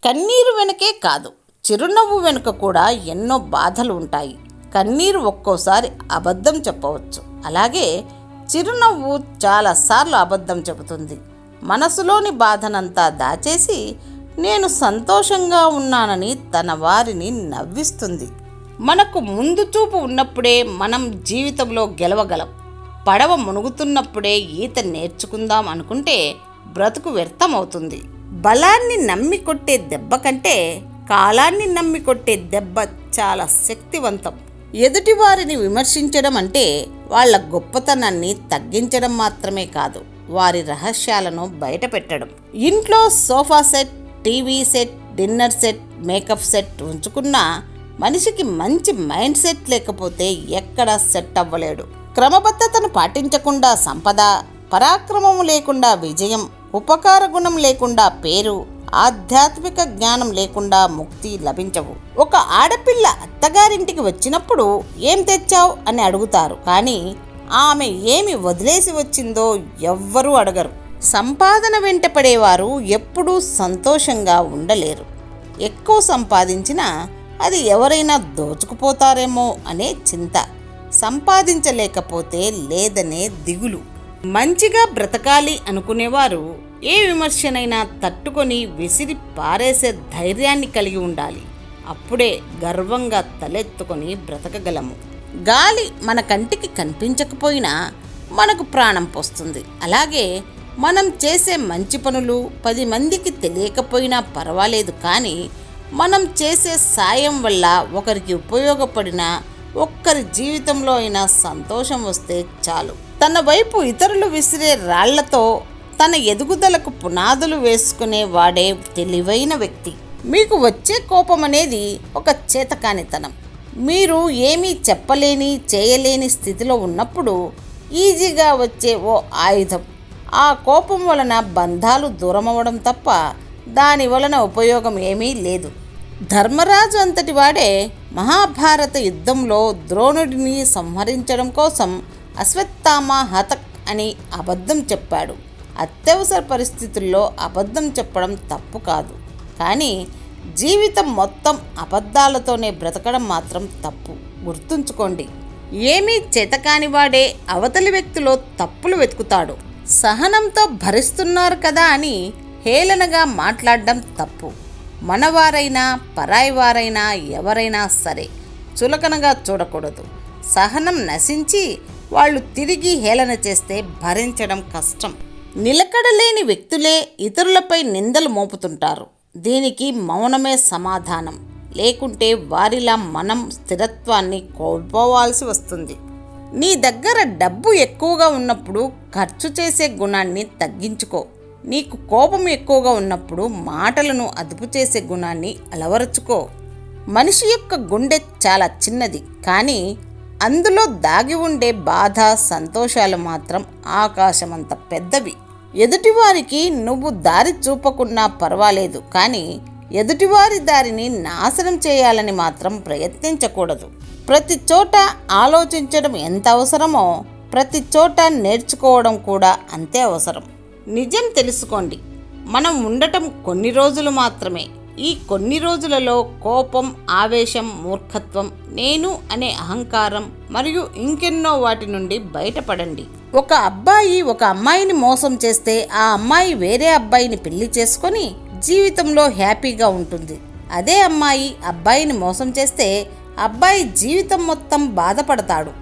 కన్నీరు వెనుకే కాదు, చిరునవ్వు వెనుక కూడా ఎన్నో బాధలు ఉంటాయి. కన్నీరు ఒక్కోసారి అబద్ధం చెప్పవచ్చు, అలాగే చిరునవ్వు చాలాసార్లు అబద్ధం చెబుతుంది. మనసులోని బాధనంతా దాచేసి నేను సంతోషంగా ఉన్నానని తన వారిని నవ్విస్తుంది. మనకు ముందు చూపు ఉన్నప్పుడే మనం జీవితంలో గెలవగలం. పడవ మునుగుతున్నప్పుడే ఈత నేర్చుకుందాం అనుకుంటే బ్రతుకు వ్యర్థమవుతుంది. బలాన్ని నమ్మి కొట్టే దెబ్బ కంటే కాలాన్ని నమ్మి కొట్టే దెబ్బ చాలా శక్తివంతం. ఎదుటివారిని విమర్శించడం అంటే వాళ్ళ గొప్పతనాన్ని తగ్గించడం మాత్రమే కాదు, వారి రహస్యాలను బయటపెట్టడం. ఇంట్లో sofa set, TV set, dinner set, makeup set ఉంచుకున్నా మనిషికి మంచి మైండ్ సెట్ లేకపోతే ఎక్కడా సెట్ అవ్వలేడు. క్రమబద్ధతను పాటించకుండా సంపద, పరాక్రమము లేకుండా విజయం, ఉపకార గుణం లేకుండా పేరు, ఆధ్యాత్మిక జ్ఞానం లేకుండా ముక్తి లభించవు. ఒక ఆడపిల్ల అత్తగారింటికి వచ్చినప్పుడు ఏం తెచ్చావు అని అడుగుతారు, కానీ ఆమె ఏమి వదిలేసి వచ్చిందో ఎవ్వరూ అడగరు. సంపాదన వెంట పడేవారు ఎప్పుడూ సంతోషంగా ఉండలేరు. ఎక్కువ సంపాదించినా అది ఎవరైనా దోచుకుపోతారేమో అనే చింత, సంపాదించలేకపోతే లేదనే దిగులు. మంచిగా బ్రతకాలి అనుకునేవారు ఏ విమర్శనైనా తట్టుకొని విసిరి పారేసే ధైర్యాన్ని కలిగి ఉండాలి. అప్పుడే గర్వంగా తలెత్తుకొని బ్రతకగలము. గాలి మన కంటికి కనిపించకపోయినా మనకు ప్రాణం పోస్తుంది. అలాగే మనం చేసే మంచి పనులు 10 మందికి తెలియకపోయినా పర్వాలేదు, కానీ మనం చేసే సాయం వల్ల ఒకరికి ఉపయోగపడిన ఒక్కరి జీవితంలో అయినా సంతోషం వస్తే చాలు. తన వైపు ఇతరులు విసిరే రాళ్లతో తన ఎదుగుదలకు పునాదులు వేసుకునే వాడే తెలివైన వ్యక్తి. మీకు వచ్చే కోపం అనేది ఒక చేతకానితనం. మీరు ఏమీ చెప్పలేని చేయలేని స్థితిలో ఉన్నప్పుడు ఈజీగా వచ్చే ఓ ఆయుధం. ఆ కోపం వలన బంధాలు దూరమవడం తప్ప దాని వలన ఉపయోగం ఏమీ లేదు. ధర్మరాజు అంతటి వాడే మహాభారత యుద్ధంలో ద్రోణుడిని సంహరించడం కోసం అశ్వత్థామ హతక్ అని అబద్ధం చెప్పాడు. అత్యవసర పరిస్థితుల్లో అబద్ధం చెప్పడం తప్పు కాదు, కానీ జీవితం మొత్తం అబద్ధాలతోనే బ్రతకడం మాత్రం తప్పు. గుర్తుంచుకోండి, ఏమీ చేతకానివాడే అవతలి వ్యక్తిలో తప్పులు వెతుకుతాడు. సహనంతో భరిస్తున్నారు కదా అని హేళనగా మాట్లాడడం తప్పు. మనవారైనా పరాయి వారైనా ఎవరైనా సరే చులకనగా చూడకూడదు. సహనం నశించి వాళ్ళు తిరిగి హేళన చేస్తే భరించడం కష్టం. నిలకడలేని వ్యక్తులే ఇతరులపై నిందలు మోపుతుంటారు. దీనికి మౌనమే సమాధానం. లేకుంటే వారిలా మనం స్థిరత్వాన్ని కోల్పోవాల్సి వస్తుంది. నీ దగ్గర డబ్బు ఎక్కువగా ఉన్నప్పుడు ఖర్చు చేసే గుణాన్ని తగ్గించుకో. నీకు కోపం ఎక్కువగా ఉన్నప్పుడు మాటలను అదుపు చేసే గుణాన్ని అలవరుచుకో. మనిషి యొక్క గుండె చాలా చిన్నది, కానీ అందులో దాగి ఉండే బాధ, సంతోషాలు మాత్రం ఆకాశమంత పెద్దవి. ఎదుటివారికి నువ్వు దారి చూపకున్నా పర్వాలేదు, కానీ ఎదుటివారి దారిని నాశనం చేయాలని మాత్రం ప్రయత్నించకూడదు. ప్రతి చోట ఆలోచించడం ఎంత అవసరమో ప్రతి చోట నేర్చుకోవడం కూడా అంతే అవసరం. నిజం తెలుసుకోండి, మనం ఉండటం కొన్ని రోజులు మాత్రమే. ఈ కొన్ని రోజులలో కోపం, ఆవేశం, మూర్ఖత్వం, నేను అనే అహంకారం మరియు ఇంకెన్నో వాటి నుండి బయటపడండి. ఒక అబ్బాయి ఒక అమ్మాయిని మోసం చేస్తే ఆ అమ్మాయి వేరే అబ్బాయిని పెళ్లి చేసుకొని జీవితంలో హ్యాపీగా ఉంటుంది. అదే అమ్మాయి అబ్బాయిని మోసం చేస్తే అబ్బాయి జీవితం మొత్తం బాధపడతాడు.